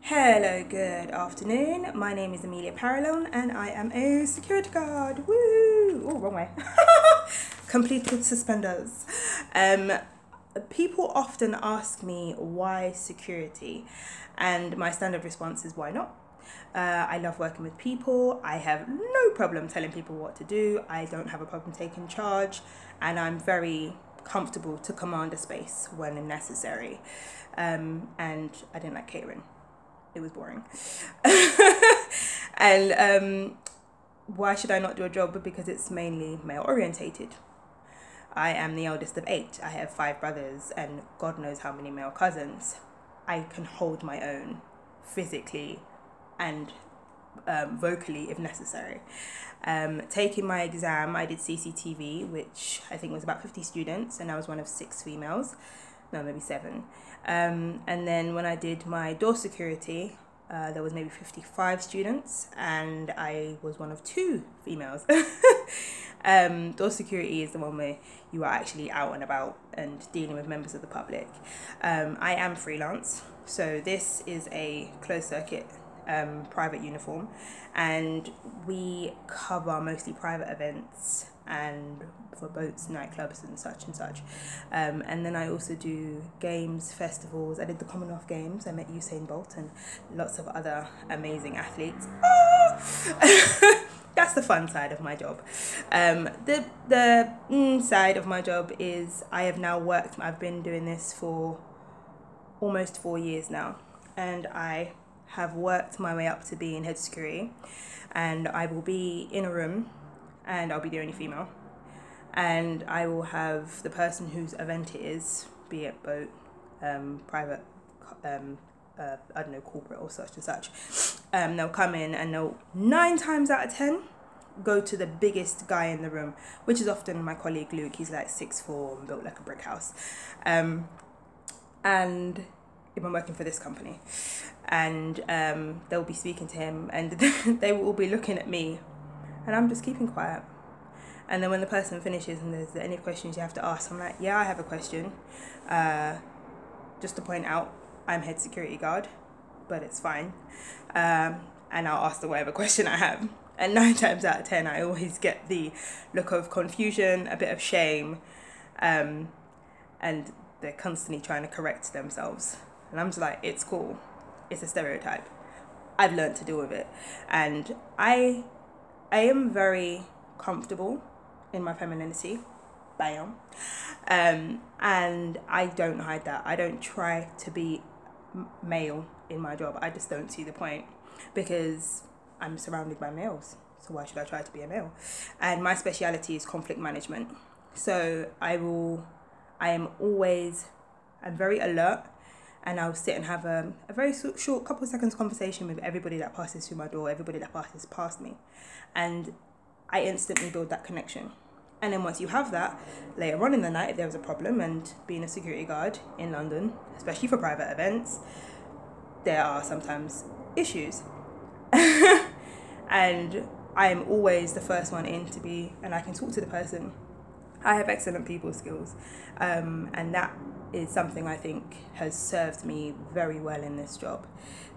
Hello, good afternoon. My name is Amelia Paralone and I am a security guard. Woo! Oh, wrong way. Complete with suspenders. People often ask me why security, and my standard response is why not? I love working with people. I have no problem telling people what to do. I don't have a problem taking charge, and I'm very comfortable to command a space when necessary. And I didn't like catering. It was boring. And why should I not do a job? Because it's mainly male orientated. I am the eldest of 8. I have 5 brothers and God knows how many male cousins. I can hold my own physically and vocally if necessary. Taking my exam, I did CCTV, which I think was about 50 students, and I was one of 6 females. No, maybe 7. And then when I did my door security, there was maybe 55 students, and I was one of 2 females. Door security is the one where you are actually out and about and dealing with members of the public. I am freelance, so this is a closed circuit private uniform, and we cover mostly private events and for boats, nightclubs and such. And then I also do games, festivals. I did the Commonwealth Games. I met Usain Bolt and lots of other amazing athletes. That's the fun side of my job. The side of my job is I've been doing this for almost 4 years now, and I have worked my way up to being head security, and I will be in a room and I'll be the only female, and I will have the person whose event it is, be it boat, private, I don't know, corporate or such and such. They'll come in and they'll 9 times out of 10 go to the biggest guy in the room, which is often my colleague Luke. He's like 6'4" and built like a brick house. And if I'm working for this company, and they'll be speaking to him, and they will all be looking at me, and I'm just keeping quiet. And then when the person finishes and there's any questions you have to ask, I'm like, yeah, I have a question. Just to point out, I'm head security guard, but it's fine. And I'll ask the whatever question I have. And 9 times out of 10, I always get the look of confusion, a bit of shame, and they're constantly trying to correct themselves. And I'm just like, it's cool. It's a stereotype. I've learned to deal with it. And I am very comfortable in my femininity. Bam. And I don't hide that. I don't try to be male in my job. I just don't see the point, because I'm surrounded by males. So why should I try to be a male? And my speciality is conflict management. So I'm very alert, and I'll sit and have a very short couple of seconds conversation with everybody that passes through my door, everybody that passes past me. And I instantly build that connection. And then once you have that, later on in the night, if there was a problem, and being a security guard in London, especially for private events, there are sometimes issues. And I'm always the first one in to be, and I can talk to the person. I have excellent people skills, and that is something I think has served me very well in this job,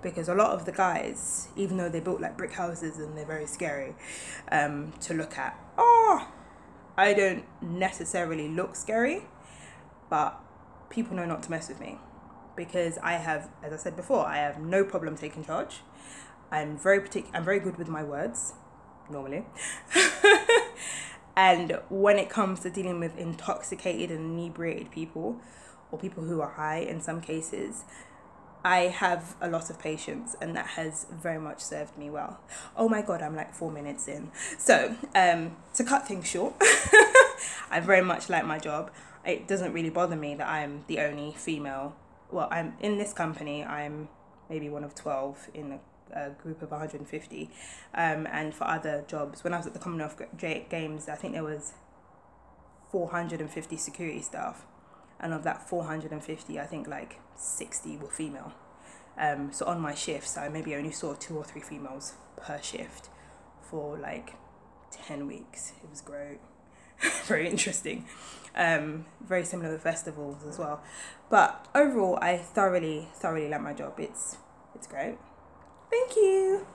because a lot of the guys, even though they built like brick houses and they're very scary to look at, I don't necessarily look scary, but people know not to mess with me, because I have, as I said before, I have no problem taking charge. I'm very good with my words, normally. And when it comes to dealing with intoxicated and inebriated people, or people who are high in some cases, I have a lot of patience, and that has very much served me well. Oh my God, I'm like 4 minutes in. So, to cut things short, I very much like my job. It doesn't really bother me that I'm the only female. Well, I'm in this company, I'm maybe one of 12 in a group of 150. And for other jobs, when I was at the Commonwealth Games, I think there was 450 security staff. And of that 450, I think like 60 were female. So on my shifts, I maybe only saw 2 or 3 females per shift for like 10 weeks. It was great. Very interesting. Very similar with festivals as well. But overall, I thoroughly like my job. It's It's great. Thank you.